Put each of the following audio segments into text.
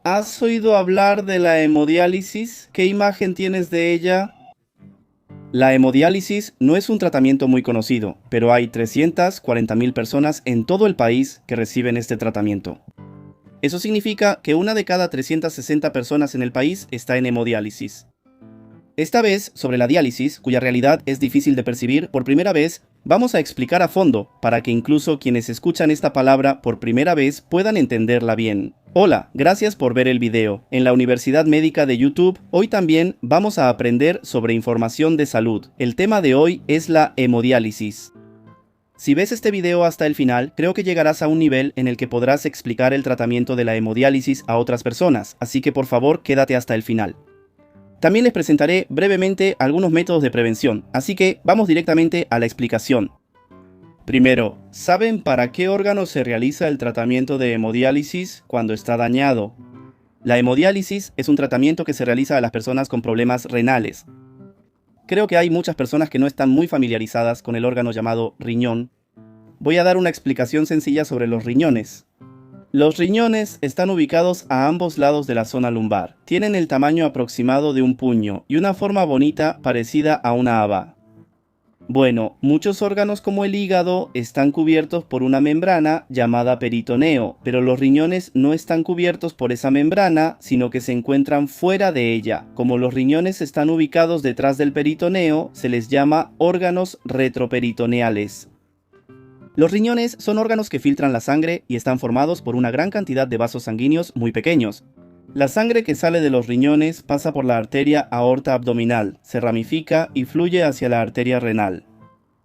¿Has oído hablar de la hemodiálisis? ¿Qué imagen tienes de ella? La hemodiálisis no es un tratamiento muy conocido, pero hay 340.000 personas en todo el país que reciben este tratamiento. Eso significa que una de cada 360 personas en el país está en hemodiálisis. Esta vez, sobre la diálisis, cuya realidad es difícil de percibir por primera vez, vamos a explicar a fondo, para que incluso quienes escuchan esta palabra por primera vez puedan entenderla bien. Hola, gracias por ver el video. En la Universidad Médica de YouTube, hoy también vamos a aprender sobre información de salud. El tema de hoy es la hemodiálisis. Si ves este video hasta el final, creo que llegarás a un nivel en el que podrás explicar el tratamiento de la hemodiálisis a otras personas, así que por favor quédate hasta el final. También les presentaré brevemente algunos métodos de prevención, así que vamos directamente a la explicación. Primero, ¿saben para qué órgano se realiza el tratamiento de hemodiálisis cuando está dañado? La hemodiálisis es un tratamiento que se realiza a las personas con problemas renales. Creo que hay muchas personas que no están muy familiarizadas con el órgano llamado riñón. Voy a dar una explicación sencilla sobre los riñones. Los riñones están ubicados a ambos lados de la zona lumbar. Tienen el tamaño aproximado de un puño y una forma bonita parecida a una haba. Bueno, muchos órganos como el hígado están cubiertos por una membrana llamada peritoneo, pero los riñones no están cubiertos por esa membrana, sino que se encuentran fuera de ella. Como los riñones están ubicados detrás del peritoneo, se les llama órganos retroperitoneales. Los riñones son órganos que filtran la sangre y están formados por una gran cantidad de vasos sanguíneos muy pequeños. La sangre que sale de los riñones pasa por la arteria aorta abdominal, se ramifica y fluye hacia la arteria renal.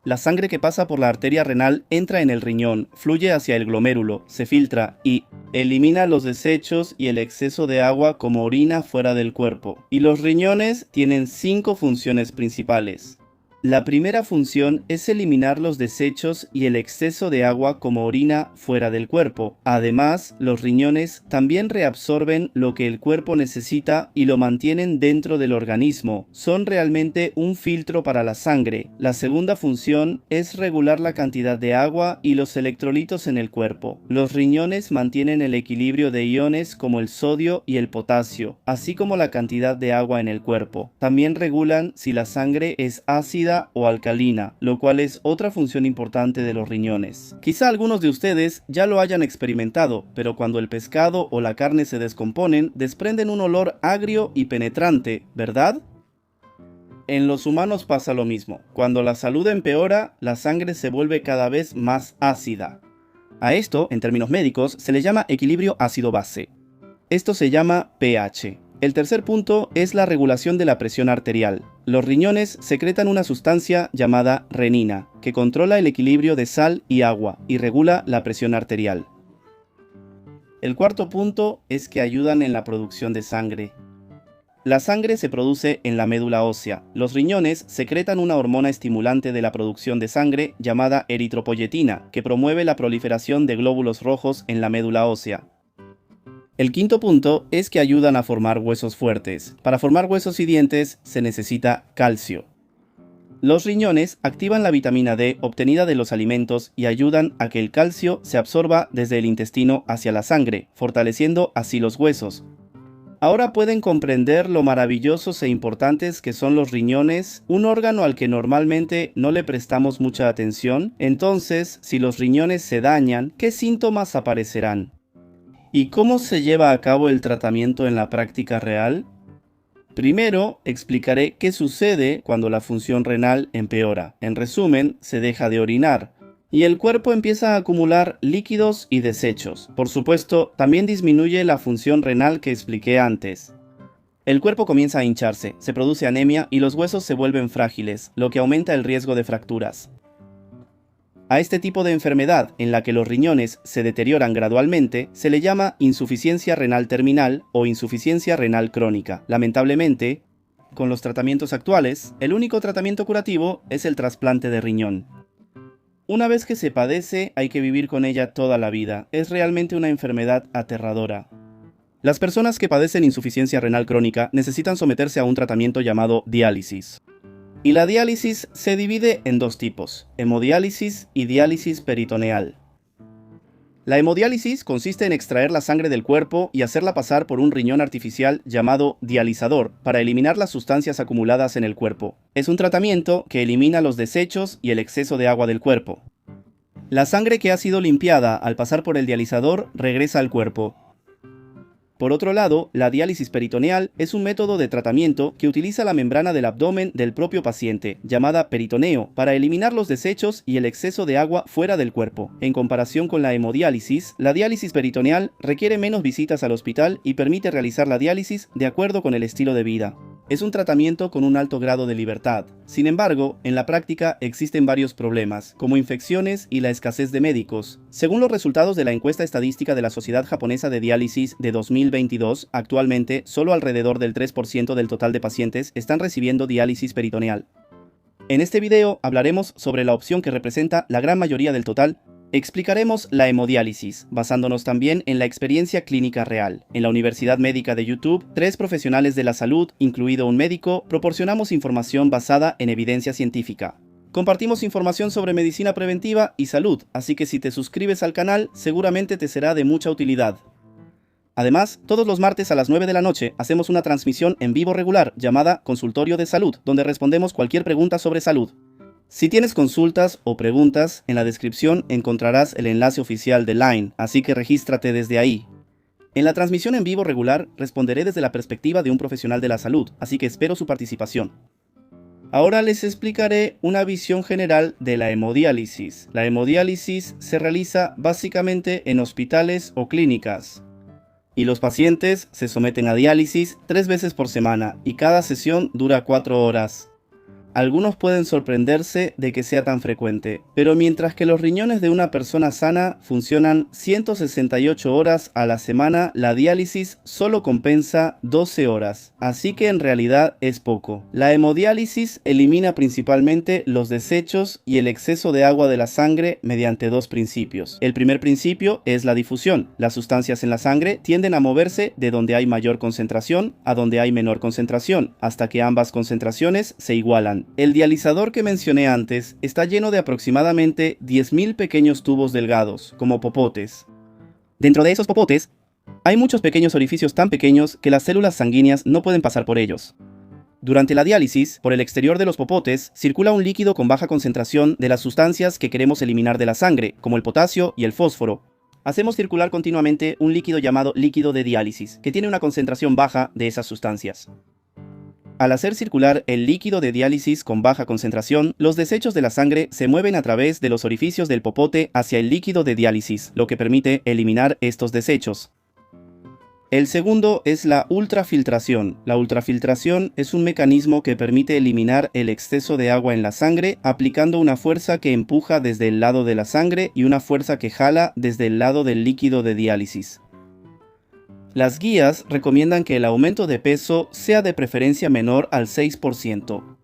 La sangre que pasa por la arteria renal entra en el riñón, fluye hacia el glomérulo, se filtra y elimina los desechos y el exceso de agua como orina fuera del cuerpo. Y los riñones tienen 5 funciones principales. La primera función es eliminar los desechos y el exceso de agua como orina fuera del cuerpo. Además, los riñones también reabsorben lo que el cuerpo necesita y lo mantienen dentro del organismo. Son realmente un filtro para la sangre. La segunda función es regular la cantidad de agua y los electrolitos en el cuerpo. Los riñones mantienen el equilibrio de iones como el sodio y el potasio, así como la cantidad de agua en el cuerpo. También regulan si la sangre es ácida o alcalina, lo cual es otra función importante de los riñones. Quizá algunos de ustedes ya lo hayan experimentado, pero cuando el pescado o la carne se descomponen, desprenden un olor agrio y penetrante, ¿verdad? En los humanos pasa lo mismo. Cuando la salud empeora, la sangre se vuelve cada vez más ácida. A esto, en términos médicos, se le llama equilibrio ácido-base. Esto se llama pH. El tercer punto es la regulación de la presión arterial. Los riñones secretan una sustancia llamada renina, que controla el equilibrio de sal y agua y regula la presión arterial. El cuarto punto es que ayudan en la producción de sangre. La sangre se produce en la médula ósea. Los riñones secretan una hormona estimulante de la producción de sangre llamada eritropoyetina, que promueve la proliferación de glóbulos rojos en la médula ósea. El quinto punto es que ayudan a formar huesos fuertes. Para formar huesos y dientes se necesita calcio. Los riñones activan la vitamina D obtenida de los alimentos y ayudan a que el calcio se absorba desde el intestino hacia la sangre, fortaleciendo así los huesos. Ahora pueden comprender lo maravillosos e importantes que son los riñones, un órgano al que normalmente no le prestamos mucha atención. Entonces, si los riñones se dañan, ¿qué síntomas aparecerán? ¿Y cómo se lleva a cabo el tratamiento en la práctica real? Primero, explicaré qué sucede cuando la función renal empeora. En resumen, se deja de orinar y el cuerpo empieza a acumular líquidos y desechos. Por supuesto, también disminuye la función renal que expliqué antes. El cuerpo comienza a hincharse, se produce anemia y los huesos se vuelven frágiles, lo que aumenta el riesgo de fracturas. A este tipo de enfermedad, en la que los riñones se deterioran gradualmente, se le llama insuficiencia renal terminal o insuficiencia renal crónica. Lamentablemente, con los tratamientos actuales, el único tratamiento curativo es el trasplante de riñón. Una vez que se padece, hay que vivir con ella toda la vida. Es realmente una enfermedad aterradora. Las personas que padecen insuficiencia renal crónica necesitan someterse a un tratamiento llamado diálisis. Y la diálisis se divide en dos tipos, hemodiálisis y diálisis peritoneal. La hemodiálisis consiste en extraer la sangre del cuerpo y hacerla pasar por un riñón artificial llamado dializador para eliminar las sustancias acumuladas en el cuerpo. Es un tratamiento que elimina los desechos y el exceso de agua del cuerpo. La sangre que ha sido limpiada al pasar por el dializador regresa al cuerpo. Por otro lado, la diálisis peritoneal es un método de tratamiento que utiliza la membrana del abdomen del propio paciente, llamada peritoneo, para eliminar los desechos y el exceso de agua fuera del cuerpo. En comparación con la hemodiálisis, la diálisis peritoneal requiere menos visitas al hospital y permite realizar la diálisis de acuerdo con el estilo de vida. Es un tratamiento con un alto grado de libertad. Sin embargo, en la práctica existen varios problemas, como infecciones y la escasez de médicos. Según los resultados de la encuesta estadística de la Sociedad Japonesa de Diálisis de 2022, actualmente solo alrededor del 3% del total de pacientes están recibiendo diálisis peritoneal. En este video hablaremos sobre la opción que representa la gran mayoría del total. Explicaremos la hemodiálisis, basándonos también en la experiencia clínica real. En la Universidad Médica de YouTube, 3 profesionales de la salud, incluido un médico, proporcionamos información basada en evidencia científica. Compartimos información sobre medicina preventiva y salud, así que si te suscribes al canal, seguramente te será de mucha utilidad. Además, todos los martes a las 9 de la noche hacemos una transmisión en vivo regular llamada Consultorio de Salud, donde respondemos cualquier pregunta sobre salud. Si tienes consultas o preguntas, en la descripción encontrarás el enlace oficial de Line, así que regístrate desde ahí. En la transmisión en vivo regular responderé desde la perspectiva de un profesional de la salud, así que espero su participación. Ahora les explicaré una visión general de la hemodiálisis. La hemodiálisis se realiza básicamente en hospitales o clínicas, y los pacientes se someten a diálisis 3 veces por semana, y cada sesión dura 4 horas. Algunos pueden sorprenderse de que sea tan frecuente, pero mientras que los riñones de una persona sana funcionan 168 horas a la semana, la diálisis solo compensa 12 horas, así que en realidad es poco. La hemodiálisis elimina principalmente los desechos y el exceso de agua de la sangre mediante 2 principios. El primer principio es la difusión. Las sustancias en la sangre tienden a moverse de donde hay mayor concentración a donde hay menor concentración, hasta que ambas concentraciones se igualan. El dializador que mencioné antes está lleno de aproximadamente 10.000 pequeños tubos delgados, como popotes. Dentro de esos popotes, hay muchos pequeños orificios tan pequeños que las células sanguíneas no pueden pasar por ellos. Durante la diálisis, por el exterior de los popotes, circula un líquido con baja concentración de las sustancias que queremos eliminar de la sangre, como el potasio y el fósforo. Hacemos circular continuamente un líquido llamado líquido de diálisis, que tiene una concentración baja de esas sustancias. Al hacer circular el líquido de diálisis con baja concentración, los desechos de la sangre se mueven a través de los orificios del popote hacia el líquido de diálisis, lo que permite eliminar estos desechos. El segundo es la ultrafiltración. La ultrafiltración es un mecanismo que permite eliminar el exceso de agua en la sangre aplicando una fuerza que empuja desde el lado de la sangre y una fuerza que jala desde el lado del líquido de diálisis. Las guías recomiendan que el aumento de peso sea de preferencia menor al 6%.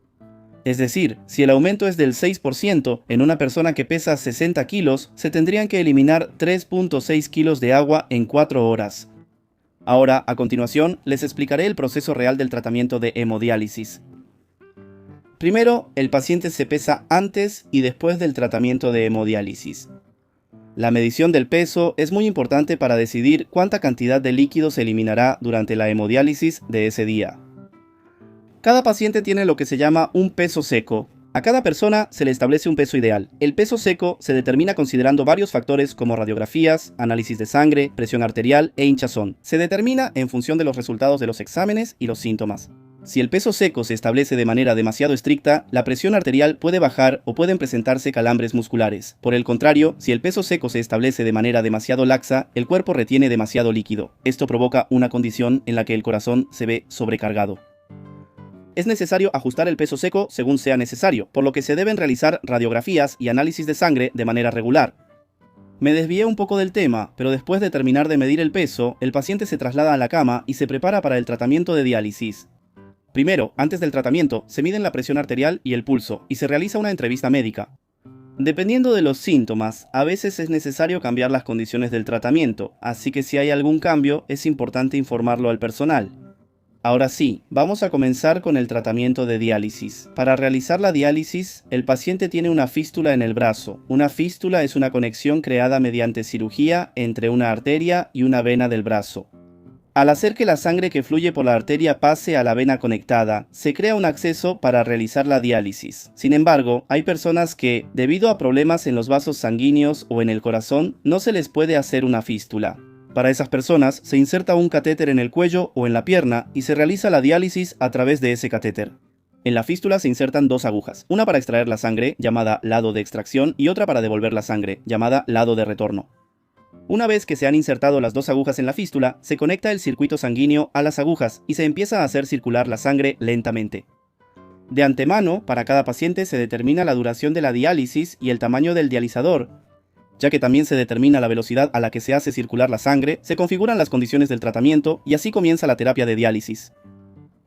Es decir, si el aumento es del 6%, en una persona que pesa 60 kilos, se tendrían que eliminar 3.6 kilos de agua en 4 horas. Ahora, a continuación, les explicaré el proceso real del tratamiento de hemodiálisis. Primero, el paciente se pesa antes y después del tratamiento de hemodiálisis. La medición del peso es muy importante para decidir cuánta cantidad de líquido se eliminará durante la hemodiálisis de ese día. Cada paciente tiene lo que se llama un peso seco. A cada persona se le establece un peso ideal. El peso seco se determina considerando varios factores como radiografías, análisis de sangre, presión arterial e hinchazón. Se determina en función de los resultados de los exámenes y los síntomas. Si el peso seco se establece de manera demasiado estricta, la presión arterial puede bajar o pueden presentarse calambres musculares. Por el contrario, si el peso seco se establece de manera demasiado laxa, el cuerpo retiene demasiado líquido. Esto provoca una condición en la que el corazón se ve sobrecargado. Es necesario ajustar el peso seco según sea necesario, por lo que se deben realizar radiografías y análisis de sangre de manera regular. Me desvié un poco del tema, pero después de terminar de medir el peso, el paciente se traslada a la cama y se prepara para el tratamiento de diálisis. Primero, antes del tratamiento, se miden la presión arterial y el pulso, y se realiza una entrevista médica. Dependiendo de los síntomas, a veces es necesario cambiar las condiciones del tratamiento, así que si hay algún cambio, es importante informarlo al personal. Ahora sí, vamos a comenzar con el tratamiento de diálisis. Para realizar la diálisis, el paciente tiene una fístula en el brazo. Una fístula es una conexión creada mediante cirugía entre una arteria y una vena del brazo. Al hacer que la sangre que fluye por la arteria pase a la vena conectada, se crea un acceso para realizar la diálisis. Sin embargo, hay personas que, debido a problemas en los vasos sanguíneos o en el corazón, no se les puede hacer una fístula. Para esas personas, se inserta un catéter en el cuello o en la pierna y se realiza la diálisis a través de ese catéter. En la fístula se insertan dos agujas, una para extraer la sangre, llamada lado de extracción, y otra para devolver la sangre, llamada lado de retorno. Una vez que se han insertado las dos agujas en la fístula, se conecta el circuito sanguíneo a las agujas y se empieza a hacer circular la sangre lentamente. De antemano, para cada paciente se determina la duración de la diálisis y el tamaño del dializador. Ya que también se determina la velocidad a la que se hace circular la sangre, se configuran las condiciones del tratamiento y así comienza la terapia de diálisis.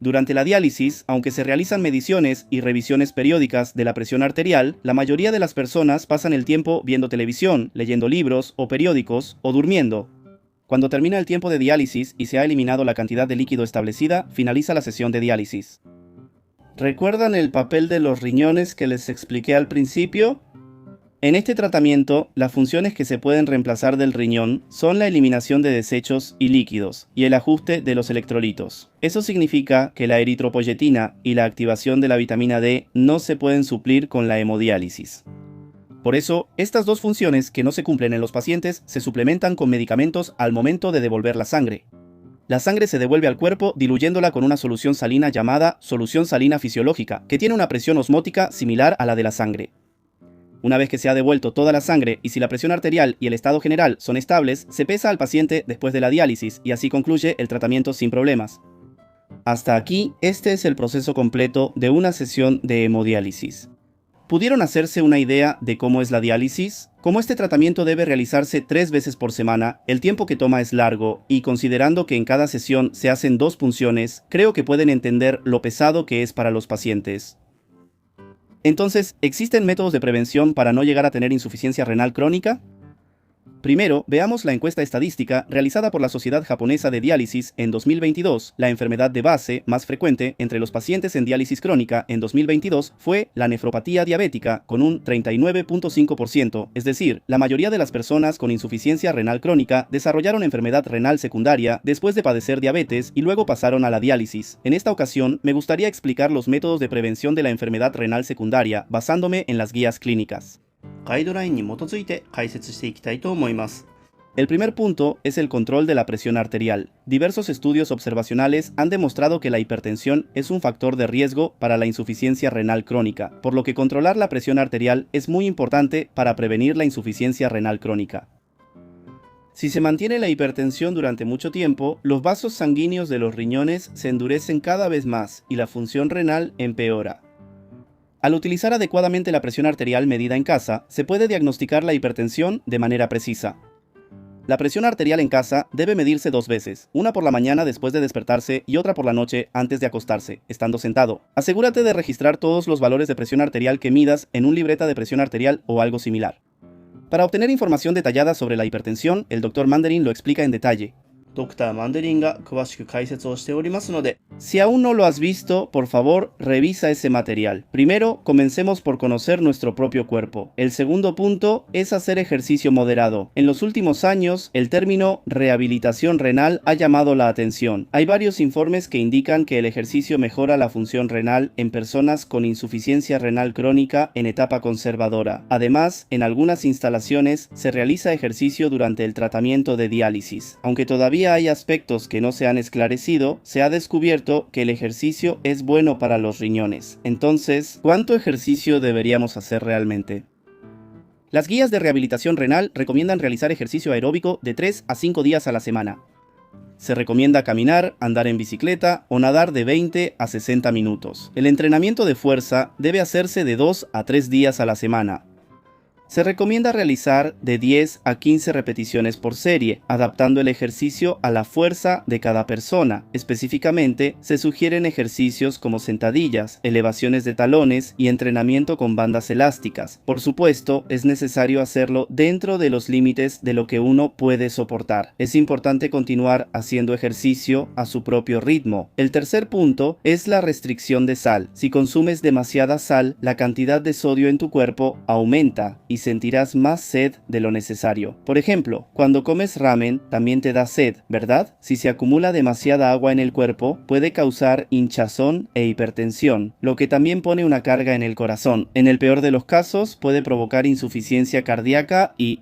Durante la diálisis, aunque se realizan mediciones y revisiones periódicas de la presión arterial, la mayoría de las personas pasan el tiempo viendo televisión, leyendo libros o periódicos o durmiendo. Cuando termina el tiempo de diálisis y se ha eliminado la cantidad de líquido establecida, finaliza la sesión de diálisis. ¿Recuerdan el papel de los riñones que les expliqué al principio? En este tratamiento, las funciones que se pueden reemplazar del riñón son la eliminación de desechos y líquidos y el ajuste de los electrolitos. Eso significa que la eritropoyetina y la activación de la vitamina D no se pueden suplir con la hemodiálisis. Por eso, estas dos funciones que no se cumplen en los pacientes se suplementan con medicamentos al momento de devolver la sangre. La sangre se devuelve al cuerpo diluyéndola con una solución salina llamada solución salina fisiológica, que tiene una presión osmótica similar a la de la sangre. Una vez que se ha devuelto toda la sangre y si la presión arterial y el estado general son estables, se pesa al paciente después de la diálisis y así concluye el tratamiento sin problemas. Hasta aquí, este es el proceso completo de una sesión de hemodiálisis. ¿Pudieron hacerse una idea de cómo es la diálisis? Como este tratamiento debe realizarse 3 veces por semana, el tiempo que toma es largo y considerando que en cada sesión se hacen 2 punciones, creo que pueden entender lo pesado que es para los pacientes. Entonces, ¿existen métodos de prevención para no llegar a tener insuficiencia renal crónica? Primero, veamos la encuesta estadística realizada por la Sociedad Japonesa de Diálisis en 2022. La enfermedad de base más frecuente entre los pacientes en diálisis crónica en 2022 fue la nefropatía diabética con un 39.5%, es decir, la mayoría de las personas con insuficiencia renal crónica desarrollaron enfermedad renal secundaria después de padecer diabetes y luego pasaron a la diálisis. En esta ocasión, me gustaría explicar los métodos de prevención de la enfermedad renal secundaria basándome en las guías clínicas. El primer punto es el control de la presión arterial. Diversos estudios observacionales han demostrado que la hipertensión es un factor de riesgo para la insuficiencia renal crónica, por lo que controlar la presión arterial es muy importante para prevenir la insuficiencia renal crónica. Si se mantiene la hipertensión durante mucho tiempo, los vasos sanguíneos de los riñones se endurecen cada vez más y la función renal empeora. Al utilizar adecuadamente la presión arterial medida en casa, se puede diagnosticar la hipertensión de manera precisa. La presión arterial en casa debe medirse 2 veces, una por la mañana después de despertarse y otra por la noche antes de acostarse, estando sentado. Asegúrate de registrar todos los valores de presión arterial que midas en un libreta de presión arterial o algo similar. Para obtener información detallada sobre la hipertensión, el Dr. Mandarin lo explica en detalle. Si aún no lo has visto, por favor, revisa ese material. Primero, comencemos por conocer nuestro propio cuerpo. El segundo punto es hacer ejercicio moderado. En los últimos años, el término rehabilitación renal ha llamado la atención. Hay varios informes que indican que el ejercicio mejora la función renal en personas con insuficiencia renal crónica en etapa conservadora. Además, en algunas instalaciones se realiza ejercicio durante el tratamiento de diálisis. Aunque todavía hay aspectos que no se han esclarecido, se ha descubierto que el ejercicio es bueno para los riñones. Entonces, ¿cuánto ejercicio deberíamos hacer realmente? Las guías de rehabilitación renal recomiendan realizar ejercicio aeróbico de 3 a 5 días a la semana. Se recomienda caminar, andar en bicicleta o nadar de 20 a 60 minutos. El entrenamiento de fuerza debe hacerse de 2 a 3 días a la semana. Se recomienda realizar de 10 a 15 repeticiones por serie, adaptando el ejercicio a la fuerza de cada persona. Específicamente, se sugieren ejercicios como sentadillas, elevaciones de talones y entrenamiento con bandas elásticas. Por supuesto, es necesario hacerlo dentro de los límites de lo que uno puede soportar. Es importante continuar haciendo ejercicio a su propio ritmo. El tercer punto es la restricción de sal. Si consumes demasiada sal, la cantidad de sodio en tu cuerpo aumenta y sentirás más sed de lo necesario. Por ejemplo, cuando comes ramen también te da sed, ¿verdad? Si se acumula demasiada agua en el cuerpo, puede causar hinchazón e hipertensión, lo que también pone una carga en el corazón. En el peor de los casos, puede provocar insuficiencia cardíaca y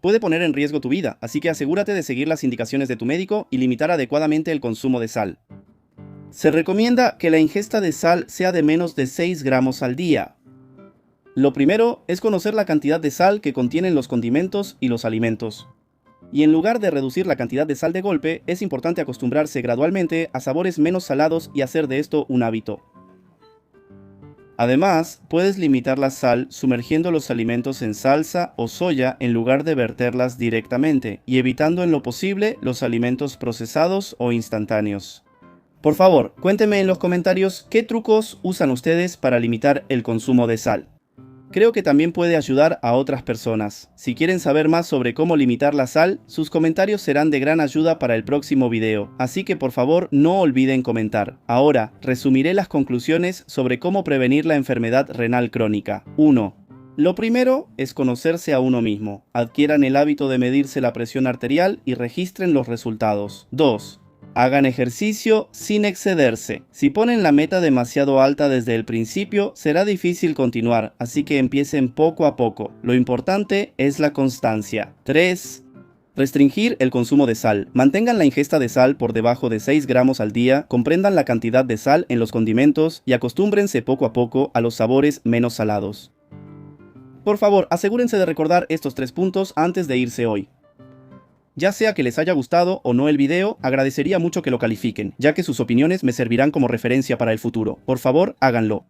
puede poner en riesgo tu vida, así que asegúrate de seguir las indicaciones de tu médico y limitar adecuadamente el consumo de sal. Se recomienda que la ingesta de sal sea de menos de 6 gramos al día. Lo primero es conocer la cantidad de sal que contienen los condimentos y los alimentos. Y en lugar de reducir la cantidad de sal de golpe, es importante acostumbrarse gradualmente a sabores menos salados y hacer de esto un hábito. Además, puedes limitar la sal sumergiendo los alimentos en salsa o soya en lugar de verterlas directamente y evitando en lo posible los alimentos procesados o instantáneos. Por favor, cuéntenme en los comentarios qué trucos usan ustedes para limitar el consumo de sal. Creo que también puede ayudar a otras personas. Si quieren saber más sobre cómo limitar la sal, sus comentarios serán de gran ayuda para el próximo video, así que por favor no olviden comentar. Ahora, resumiré las conclusiones sobre cómo prevenir la enfermedad renal crónica. 1. Lo primero es conocerse a uno mismo. Adquieran el hábito de medirse la presión arterial y registren los resultados. 2. Hagan ejercicio sin excederse. Si ponen la meta demasiado alta desde el principio, será difícil continuar, así que empiecen poco a poco. Lo importante es la constancia. 3. Restringir el consumo de sal. Mantengan la ingesta de sal por debajo de 6 gramos al día, comprendan la cantidad de sal en los condimentos y acostúmbrense poco a poco a los sabores menos salados. Por favor, asegúrense de recordar estos 3 puntos antes de irse hoy. Ya sea que les haya gustado o no el video, agradecería mucho que lo califiquen, ya que sus opiniones me servirán como referencia para el futuro. Por favor, háganlo.